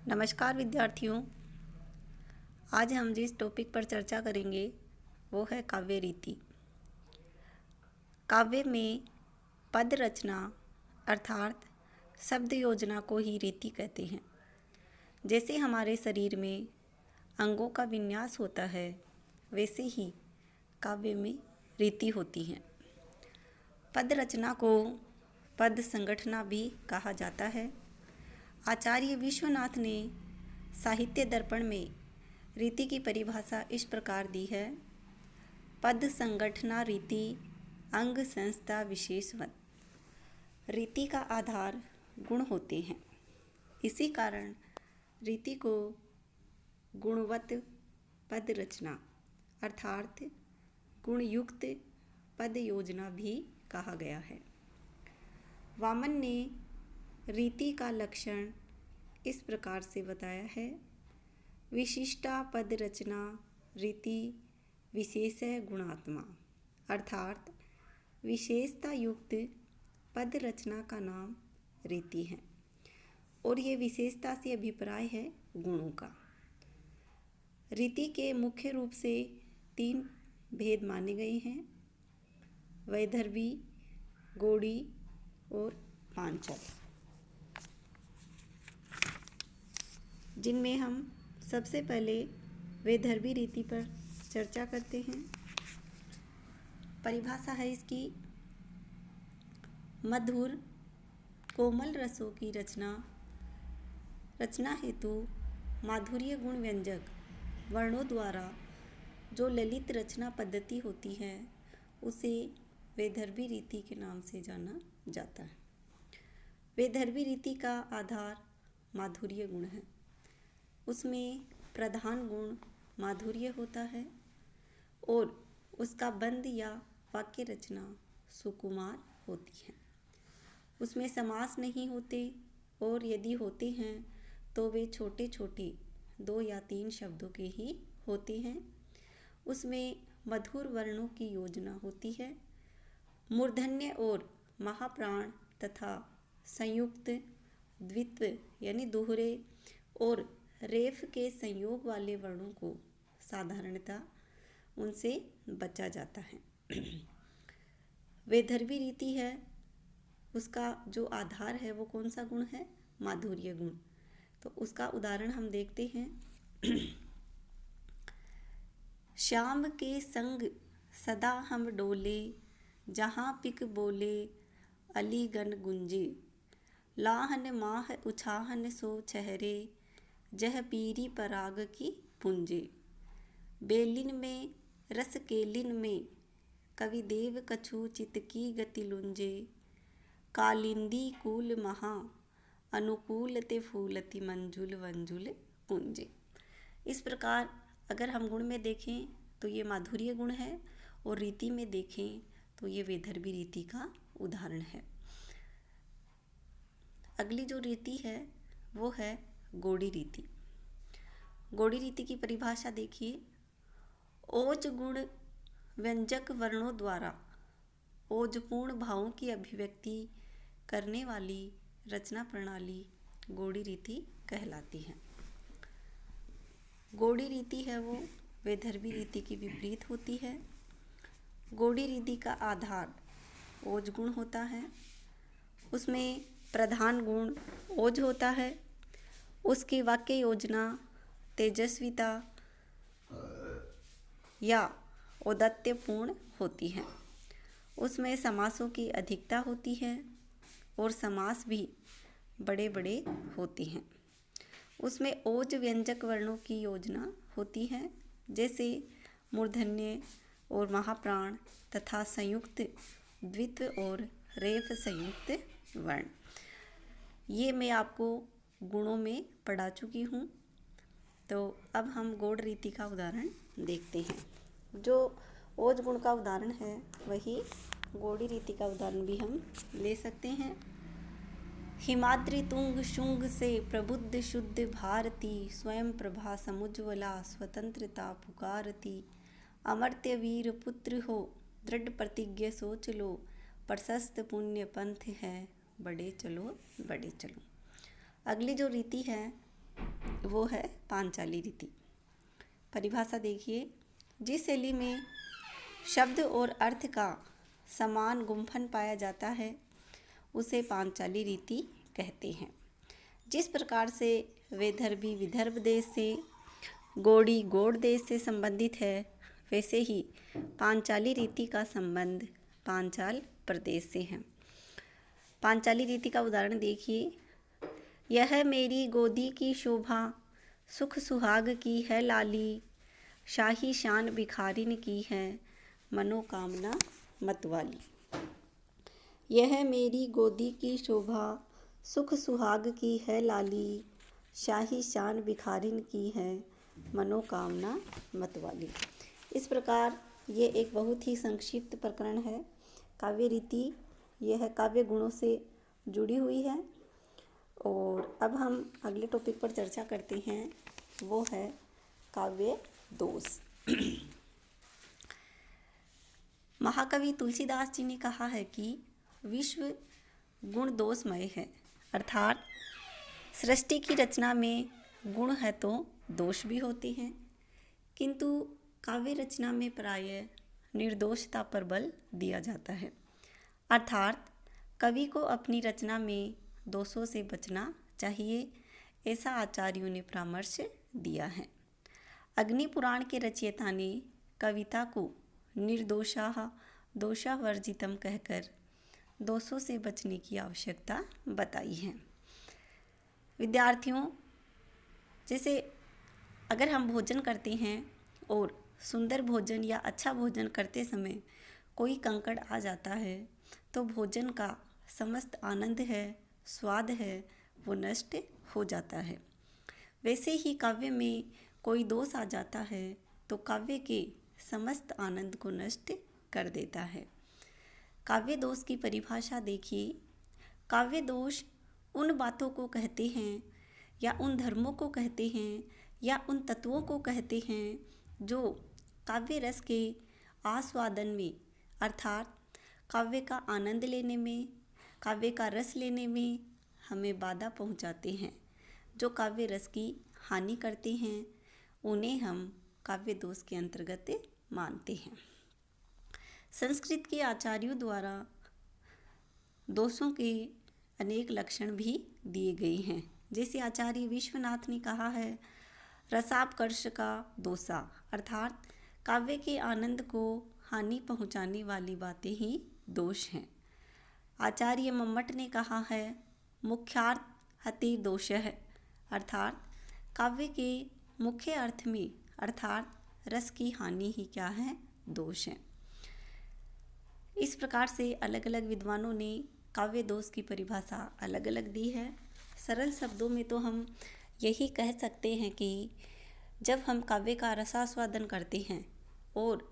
नमस्कार विद्यार्थियों। आज हम जिस टॉपिक पर चर्चा करेंगे वो है काव्य रीति। काव्य में पद रचना अर्थात शब्द योजना को ही रीति कहते हैं। जैसे हमारे शरीर में अंगों का विन्यास होता है, वैसे ही काव्य में रीति होती है। पद रचना को पद संगठना भी कहा जाता है। आचार्य विश्वनाथ ने साहित्य दर्पण में रीति की परिभाषा इस प्रकार दी है। पद संगठना रीति अंग संस्था विशेषवत। रीति का आधार गुण होते हैं, इसी कारण रीति को गुणवत पद रचना अर्थात गुणयुक्त पद योजना भी कहा गया है। वामन ने रीति का लक्षण इस प्रकार से बताया है। विशिष्टा पद रचना रीति विशेष गुणात्मा अर्थात विशेषता युक्त पद रचना का नाम रीति है और ये विशेषता से अभिप्राय है गुणों का। रीति के मुख्य रूप से 3 भेद माने गए हैं: वैदर्भी, गौड़ी और पांचल, जिनमें हम सबसे पहले वैदर्भी रीति पर चर्चा करते हैं। परिभाषा है इसकी: मधुर कोमल रसों की रचना हेतु माधुर्य गुण व्यंजक वर्णों द्वारा जो ललित रचना पद्धति होती है उसे वैदर्भी रीति के नाम से जाना जाता है। वैदर्भी रीति का आधार माधुर्य गुण है। उसमें प्रधान गुण माधुर्य होता है और उसका बंध या वाक्य रचना सुकुमार होती है। उसमें समास नहीं होते और यदि होते हैं तो वे छोटे छोटे 2 या 3 शब्दों के ही होते हैं। उसमें मधुर वर्णों की योजना होती है। मूर्धन्य और महाप्राण तथा संयुक्त द्वित्व यानी दोहरे और रेफ के संयोग वाले वर्णों को साधारणतः उनसे बचा जाता है। वैदर्भी रीति है, उसका जो आधार है वो कौन सा गुण है? माधुर्य गुण। तो उसका उदाहरण हम देखते हैं। श्याम के संग सदा हम डोले, जहाँ पिक बोले अलीगन गुंजे, लाहन माह उछाहन सो चेहरे, जह पीरी पराग की पुंजे, बेलिन में रस केलिन में कवि देव कछु चित की गति लुंजे, कालिंदी कूल महा अनुकूल ते फूलति मंजुल वंजुल पुंजे। इस प्रकार अगर हम गुण में देखें तो ये माधुर्य गुण है और रीति में देखें तो ये वैदर्भी रीति का उदाहरण है। अगली जो रीति है वो है गौड़ी रीति। गौड़ी रीति की परिभाषा देखिए: ओज गुण व्यंजक वर्णों द्वारा ओजपूर्ण भावों की अभिव्यक्ति करने वाली रचना प्रणाली गौड़ी रीति कहलाती है। गौड़ी रीति है वो वैदर्भी रीति की विपरीत होती है। गौड़ी रीति का आधार ओज गुण होता है। उसमें प्रधान गुण ओज होता है। उसकी वाक्य योजना तेजस्विता या औदात्यपूर्ण होती है। उसमें समासों की अधिकता होती है और समास भी बड़े बड़े होते हैं। उसमें ओज व्यंजक वर्णों की योजना होती है, जैसे मूर्धन्य और महाप्राण तथा संयुक्त द्वित्व और रेफ संयुक्त वर्ण। ये मैं आपको गुणों में पढ़ा चुकी हूँ। तो अब हम गौड़ रीति का उदाहरण देखते हैं। जो ओज गुण का उदाहरण है वही गौड़ी रीति का उदाहरण भी हम ले सकते हैं। हिमाद्रि तुंग शुंग से प्रबुद्ध शुद्ध भारती, स्वयं प्रभा समुज्वला स्वतंत्रता पुकारती, अमर्त्य वीर पुत्र हो दृढ़ प्रतिज्ञ सोच लो, प्रशस्त पुण्य पंथ है बड़े चलो बड़े चलो। अगली जो रीति है वो है पांचाली रीति। परिभाषा देखिए, जिस शैली में शब्द और अर्थ का समान गुंफन पाया जाता है उसे पांचाली रीति कहते हैं। जिस प्रकार से वैदर्भी विदर्भ देश से, गौड़ी गौड़ देश से संबंधित है, वैसे ही पांचाली रीति का संबंध पांचाल प्रदेश से है। पांचाली रीति का उदाहरण देखिए, यह मेरी गोदी की शोभा, सुख सुहाग की है लाली, शाही शान भिखारिन की है, मनोकामना मतवाली। यह मेरी गोदी की शोभा, सुख सुहाग की है लाली, शाही शान भिखारिन की है, मनोकामना मतवाली। इस प्रकार ये एक बहुत ही संक्षिप्त प्रकरण है। काव्य रीति यह काव्य गुणों से जुड़ी हुई है। और अब हम अगले टॉपिक पर चर्चा करते हैं, वो है काव्य दोष। महाकवि तुलसीदास जी ने कहा है कि विश्व गुण दोषमय है, अर्थात सृष्टि की रचना में गुण है तो दोष भी होते हैं, किंतु काव्य रचना में प्रायः निर्दोषता पर बल दिया जाता है। अर्थात कवि को अपनी रचना में दोषों से बचना चाहिए, ऐसा आचार्यों ने परामर्श दिया है। अग्नि पुराण के रचयिता ने कविता को निर्दोषाः दोषावर्जितम कहकर दोषों से बचने की आवश्यकता बताई है। विद्यार्थियों, जैसे अगर हम भोजन करते हैं और सुंदर भोजन या अच्छा भोजन करते समय कोई कंकड़ आ जाता है तो भोजन का समस्त आनंद है, स्वाद है, वो नष्ट हो जाता है। वैसे ही काव्य में कोई दोष आ जाता है तो काव्य के समस्त आनंद को नष्ट कर देता है। काव्य दोष की परिभाषा देखिए, काव्य दोष उन बातों को कहते हैं या उन धर्मों को कहते हैं या उन तत्वों को कहते हैं जो काव्य रस के आस्वादन में, अर्थात काव्य का आनंद लेने में, काव्य का रस लेने में हमें बाधा पहुंचाते हैं। जो काव्य रस की हानि करते हैं उन्हें हम काव्य दोष के अंतर्गत मानते हैं। संस्कृत के आचार्यों द्वारा दोषों के अनेक लक्षण भी दिए गए हैं। जैसे आचार्य विश्वनाथ ने कहा है, रसापकर्ष का दोषा, अर्थात काव्य के आनंद को हानि पहुंचाने वाली बातें ही दोष हैं। आचार्य मम्मट ने कहा है, मुख्यार्थ हति दोष है, अर्थात काव्य के मुख्य अर्थ में, अर्थात रस की हानि ही क्या है, दोष है। इस प्रकार से अलग अलग विद्वानों ने काव्य दोष की परिभाषा अलग अलग दी है। सरल शब्दों में तो हम यही कह सकते हैं कि जब हम काव्य का रसास्वादन करते हैं और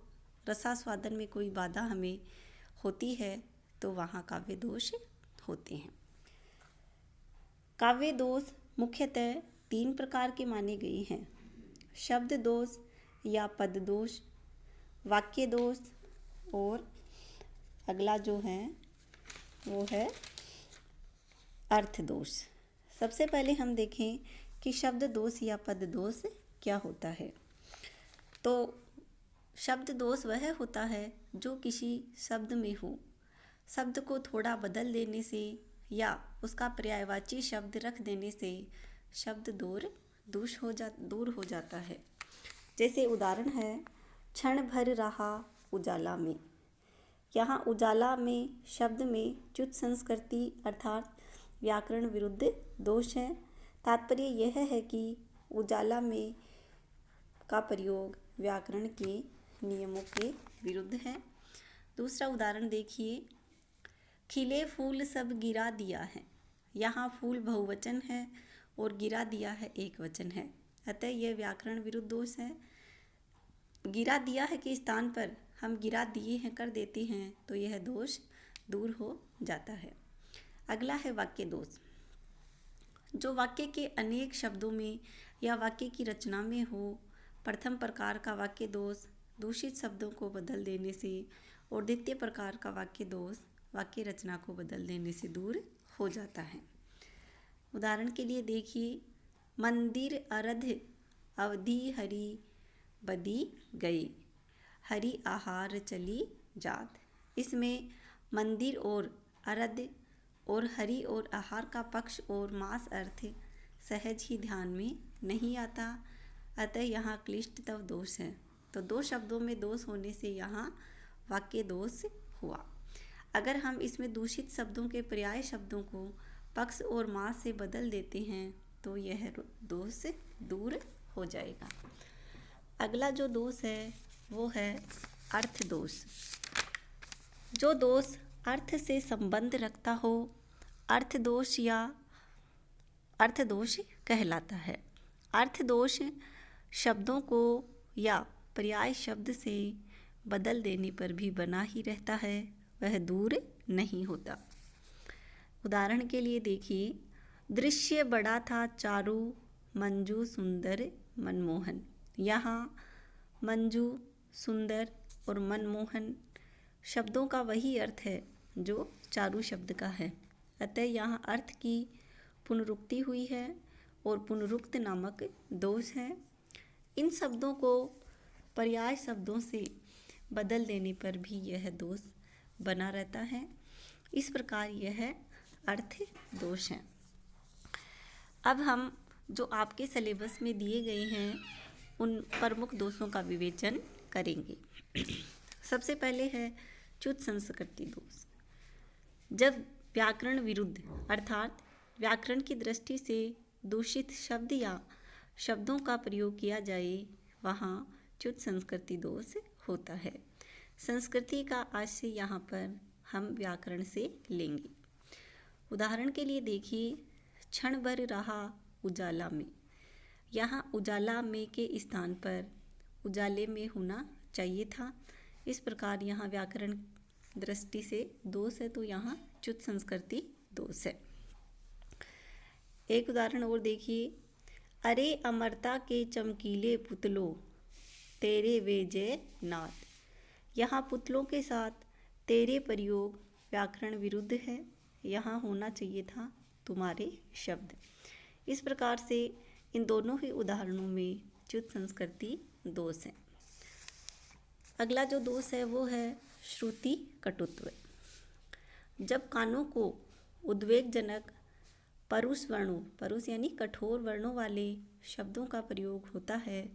रसास्वादन में कोई बाधा हमें होती है तो वहाँ काव्य दोष होते हैं। काव्य दोष मुख्यतः 3 प्रकार के माने गए हैं, शब्द दोष या पद दोष, वाक्य दोष और अगला जो है वो है अर्थ दोष। सबसे पहले हम देखें कि शब्द दोष या पद दोष क्या होता है। तो शब्द दोष वह होता है जो किसी शब्द में हो, शब्द को थोड़ा बदल देने से या उसका पर्यायवाची शब्द रख देने से शब्द दूर हो जाता है। जैसे उदाहरण है, क्षण भर रहा उजाला में। यहाँ उजाला में शब्द में च्युत संस्कृति अर्थात व्याकरण विरुद्ध दोष है। तात्पर्य यह है कि उजाला में का प्रयोग व्याकरण के नियमों के विरुद्ध है। दूसरा उदाहरण देखिए, खिले फूल सब गिरा दिया है। यहाँ फूल बहुवचन है और गिरा दिया है एक वचन है, अतः यह व्याकरण विरुद्ध दोष है। गिरा दिया है के स्थान पर हम गिरा दिए हैं कर देते हैं तो यह दोष दूर हो जाता है। अगला है वाक्य दोष। जो वाक्य के अनेक शब्दों में या वाक्य की रचना में हो। प्रथम प्रकार का वाक्य दोष दूषित शब्दों को बदल देने से और द्वितीय प्रकार का वाक्य दोष वाक्य रचना को बदल देने से दूर हो जाता है। उदाहरण के लिए देखिए, मंदिर अरध अवधि हरि बदी गए, हरि आहार चली जात। इसमें मंदिर और अरध और हरि और आहार का पक्ष और मास अर्थ सहज ही ध्यान में नहीं आता, अतः यहाँ क्लिष्टतव दोष है। तो दो शब्दों में दोष होने से यहाँ वाक्य दोष हुआ। अगर हम इसमें दूषित शब्दों के पर्याय शब्दों को पक्ष और मास से बदल देते हैं तो यह दोष दूर हो जाएगा। अगला जो दोष है वो है अर्थ दोष। जो दोष अर्थ से संबंध रखता हो अर्थ दोष या अर्थ दोष कहलाता है। अर्थ दोष शब्दों को या पर्याय शब्द से बदल देने पर भी बना ही रहता है, वह दूर नहीं होता। उदाहरण के लिए देखिए, दृश्य बड़ा था चारु मंजू सुंदर मनमोहन। यहाँ मंजू, सुंदर और मनमोहन शब्दों का वही अर्थ है जो चारु शब्द का है, अतः यहाँ अर्थ की पुनरुक्ति हुई है और पुनरुक्त नामक दोष है। इन शब्दों को पर्याय शब्दों से बदल देने पर भी यह दोष बना रहता है। इस प्रकार यह अर्थ दोष है। अब हम जो आपके सिलेबस में दिए गए हैं उन प्रमुख दोषों का विवेचन करेंगे। सबसे पहले है च्युत संस्कृति दोष। जब व्याकरण विरुद्ध अर्थात व्याकरण की दृष्टि से दूषित शब्द या शब्दों का प्रयोग किया जाए वहाँ च्युत संस्कृति दोष होता है। संस्कृति का आशय यहाँ पर हम व्याकरण से लेंगे। उदाहरण के लिए देखिए, क्षण भर रहा उजाला में। यहाँ उजाला में के स्थान पर उजाले में होना चाहिए था। इस प्रकार यहाँ व्याकरण दृष्टि से दोष है, तो यहाँ च्युत संस्कृति दोष है। एक उदाहरण और देखिए, अरे अमरता के चमकीले पुतलों तेरे वे जय नाथ। यहाँ पुतलों के साथ तेरे प्रयोग व्याकरण विरुद्ध है, यहाँ होना चाहिए था तुम्हारे शब्द। इस प्रकार से इन दोनों ही उदाहरणों में च्युत संस्कृति दोष है। अगला जो दोष है वो है श्रुति कटुत्व। जब कानों को उद्वेगजनक परुष वर्णों, परुष यानी कठोर वर्णों वाले शब्दों का प्रयोग होता है,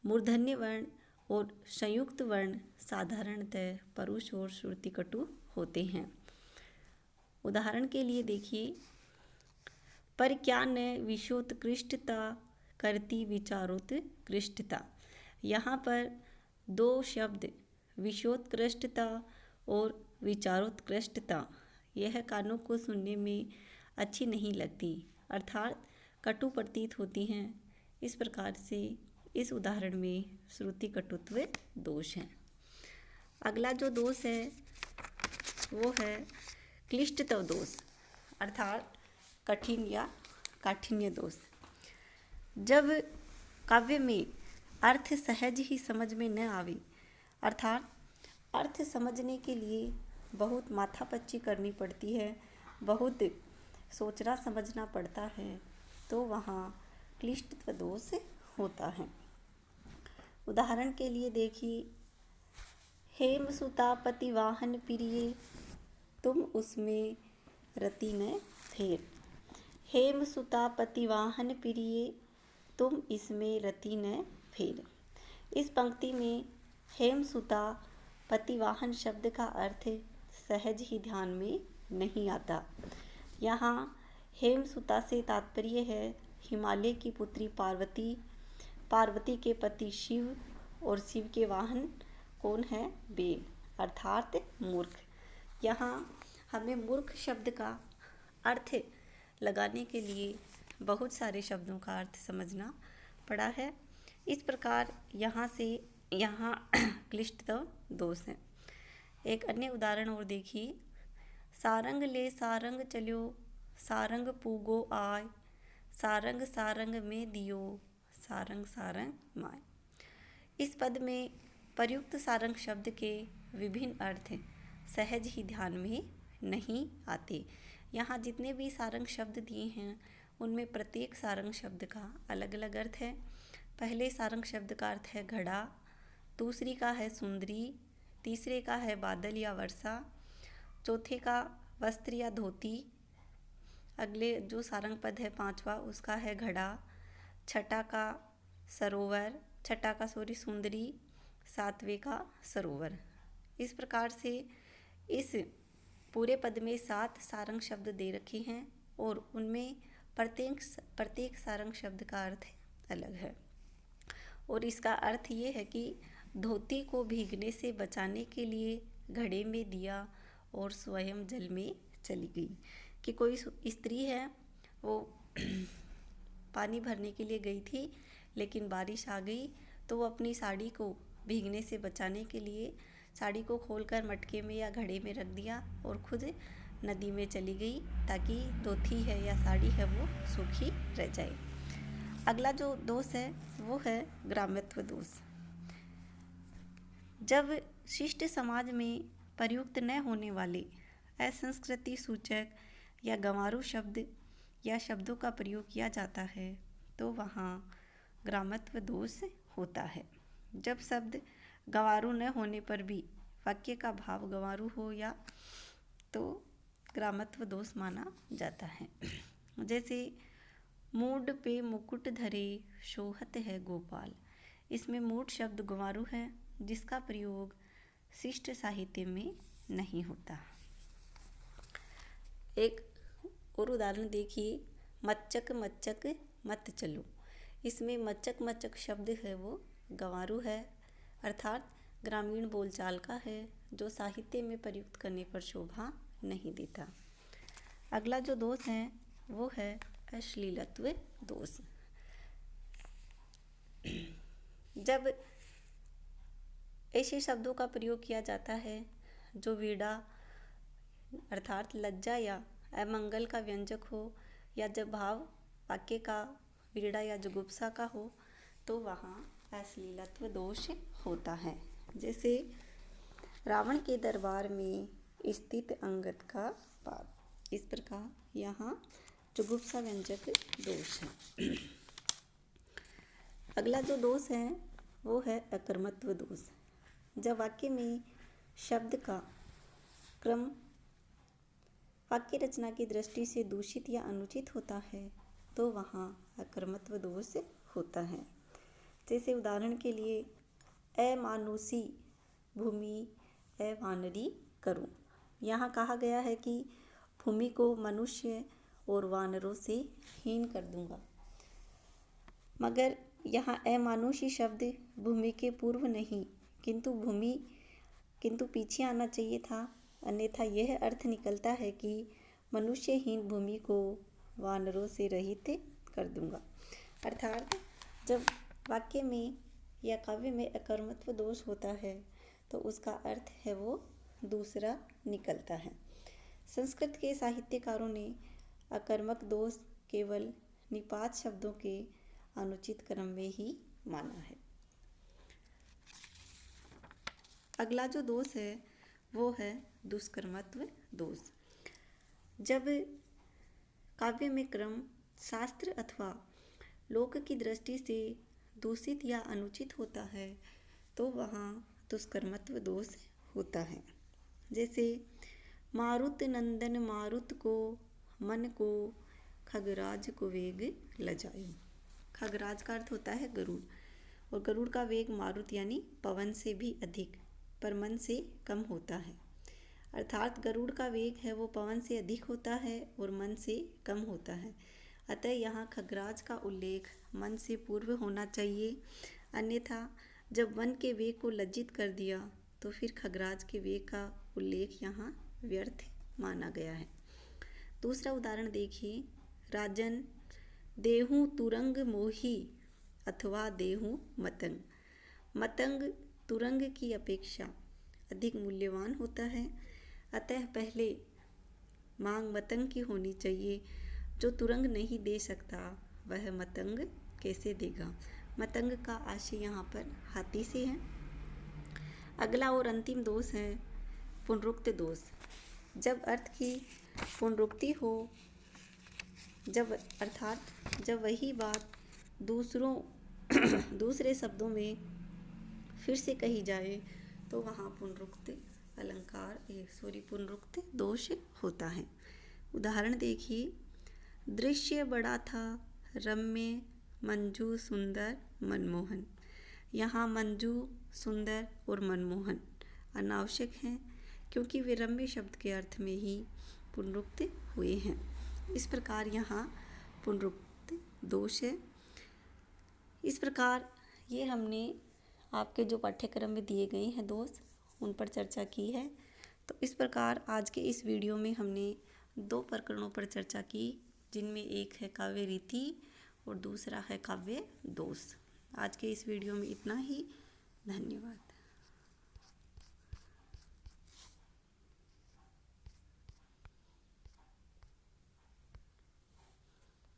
मूर्धन्य वर्ण और संयुक्त वर्ण साधारणतः परुष और श्रुति कटु होते हैं। उदाहरण के लिए देखिए, पर क्या न विशोत्कृष्टता करती विचारोत्कृष्टता। यहाँ पर दो शब्द विशोत्कृष्टता और विचारोत्कृष्टता यह कानों को सुनने में अच्छी नहीं लगती, अर्थात कटु प्रतीत होती हैं। इस प्रकार से इस उदाहरण में श्रुति कटुत्व दोष है। अगला जो दोष है वो है क्लिष्टतव दोष अर्थात कठिन या काठिन्य दोष। जब काव्य में अर्थ सहज ही समझ में न आवे, अर्थात अर्थ समझने के लिए बहुत माथापच्ची करनी पड़ती है, बहुत सोचना समझना पड़ता है, तो वहाँ क्लिष्टत्व दोष होता है। उदाहरण के लिए देखिए, हेमसुता पतिवाहन प्रिय तुम उसमें रति न फेर। हेमसुता पतिवाहन प्रिय तुम इसमें रति न फेर। इस पंक्ति में हेमसुता पतिवाहन शब्द का अर्थ सहज ही ध्यान में नहीं आता। यहाँ हेमसुता से तात्पर्य है हिमालय की पुत्री पार्वती, पार्वती के पति शिव और शिव के वाहन कौन है? बेल, अर्थात मूर्ख। यहाँ हमें मूर्ख शब्द का अर्थ लगाने के लिए बहुत सारे शब्दों का अर्थ समझना पड़ा है। इस प्रकार यहाँ से यहाँ क्लिष्टतव दोष है। एक अन्य उदाहरण और देखिए, सारंग ले सारंग चल्यो सारंग पूगो आय, सारंग सारंग में दियो सारंग सारंग माय। इस पद में प्रयुक्त सारंग शब्द के विभिन्न अर्थ सहज ही ध्यान में नहीं आते। यहाँ जितने भी सारंग शब्द दिए हैं उनमें प्रत्येक सारंग शब्द का अलग अलग अर्थ है। पहले सारंग शब्द का अर्थ है घड़ा, दूसरी का है सुंदरी, तीसरे का है बादल या वर्षा, चौथे का वस्त्र या धोती, अगले जो सारंग पद है पांचवा उसका है घड़ा, छठा का सरोवर, सुंदरी, सातवें का सरोवर। इस प्रकार से इस पूरे पद में 7 सारंग शब्द दे रखे हैं और उनमें प्रत्येक सारंग शब्द का अर्थ अलग है। और इसका अर्थ ये है कि धोती को भीगने से बचाने के लिए घड़े में दिया और स्वयं जल में चली गई। कि कोई स्त्री है वो पानी भरने के लिए गई थी, लेकिन बारिश आ गई तो वो अपनी साड़ी को भीगने से बचाने के लिए साड़ी को खोलकर मटके में या घड़े में रख दिया और खुद नदी में चली गई, ताकि धोती है या साड़ी है वो सूखी रह जाए। अगला जो दोष है वो है ग्राम्यत्व दोष। जब शिष्ट समाज में प्रयुक्त न होने वाले असंस्कृति सूचक या गंवारू शब्द या शब्दों का प्रयोग किया जाता है तो वहाँ ग्राम्यत्व दोष होता है। जब शब्द गंवारू न होने पर भी वाक्य का भाव गंवारू हो या तो ग्राम्यत्व दोष माना जाता है। जैसे मूड पे मुकुट धरे शोहत है गोपाल, इसमें मूड शब्द गंवारू है जिसका प्रयोग शिष्ट साहित्य में नहीं होता। एक और उदाहरण देखिए, मच्चक मच्चक मत चलो, इसमें मच्चक मच्चक शब्द है वो गंवारू है, अर्थात ग्रामीण बोलचाल का है जो साहित्य में प्रयुक्त करने पर शोभा नहीं देता। अगला जो दोष है वो है अश्लीलत्व दोष। जब ऐसे शब्दों का प्रयोग किया जाता है जो वीड़ा अर्थात लज्जा या अमंगल का व्यंजक हो, या जब भाव वाक्य का वीड़ा या जुगुप्सा का हो तो वहाँ अश्लीलत्व दोष होता है। जैसे रावण के दरबार में स्थित अंगद का पाप, इस प्रकार यहाँ जुगुप्सा व्यंजक दोष है। अगला जो दोष है वो है अकर्मत्व दोष। जब वाक्य में शब्द का क्रम वाक्य रचना की दृष्टि से दूषित या अनुचित होता है तो वहाँ अकर्मत्व दोष होता है। जैसे उदाहरण के लिए अमानुषी भूमि अवानरी करूं, यहाँ कहा गया है कि भूमि को मनुष्य और वानरों से हीन कर दूंगा, मगर यहाँ अमानुषी शब्द भूमि के पूर्व नहीं किंतु पीछे आना चाहिए था, अन्यथा यह अर्थ निकलता है कि मनुष्यहीन भूमि को वानरों से रहित कर दूंगा। अर्थात जब वाक्य में या काव्य में अकर्मत्व दोष होता है तो उसका अर्थ है वो दूसरा निकलता है। संस्कृत के साहित्यकारों ने अकर्मक दोष केवल निपात शब्दों के अनुचित क्रम में ही माना है। अगला जो दोष है वो है दुष्कर्मत्व दोष। जब काव्य में क्रम शास्त्र अथवा लोक की दृष्टि से दूषित या अनुचित होता है तो वहाँ दुष्कर्मत्व दोष होता है। जैसे मारुत नंदन मारुत को मन को खगराज को वेग लजायो। खगराज का अर्थ होता है गरुड़, और गरुड़ का वेग मारुत यानी पवन से भी अधिक पर मन से कम होता है। अर्थात गरुड़ का वेग है वो पवन से अधिक होता है और मन से कम होता है। अतः यहाँ खगराज का उल्लेख मन से पूर्व होना चाहिए, अन्यथा जब मन के वेग को लज्जित कर दिया तो फिर खगराज के वेग का उल्लेख यहाँ व्यर्थ माना गया है। दूसरा उदाहरण देखिए, राजन देहु तुरंग मोही अथवा देहु मतंग। मतंग तुरंग की अपेक्षा अधिक मूल्यवान होता है, अतः पहले मांग मतंग की होनी चाहिए। जो तुरंग नहीं दे सकता वह मतंग कैसे देगा। मतंग का आशय यहाँ पर हाथी से है। अगला और अंतिम दोष है पुनरुक्त दोष। जब अर्थ की पुनरुक्ति हो जब वही बात दूसरे शब्दों में फिर से कही जाए तो वहाँ पुनरुक्त दोष होता है। उदाहरण देखिए, दृश्य बड़ा था, रम्य, मंजू, सुंदर, मनमोहन। यहाँ मंजू, सुंदर और मनमोहन अनावश्यक हैं क्योंकि वे रम्य शब्द के अर्थ में ही पुनरुक्त हुए हैं। इस प्रकार यहाँ पुनरुक्त दोष है। इस प्रकार ये हमने आपके जो पाठ्यक्रम में दिए गए हैं दोष, उन पर चर्चा की है। तो इस प्रकार आज के इस वीडियो में हमने 2 प्रकरणों पर चर्चा की, जिनमें एक है काव्य रीति और दूसरा है काव्य दोष। आज के इस वीडियो में इतना ही। धन्यवाद।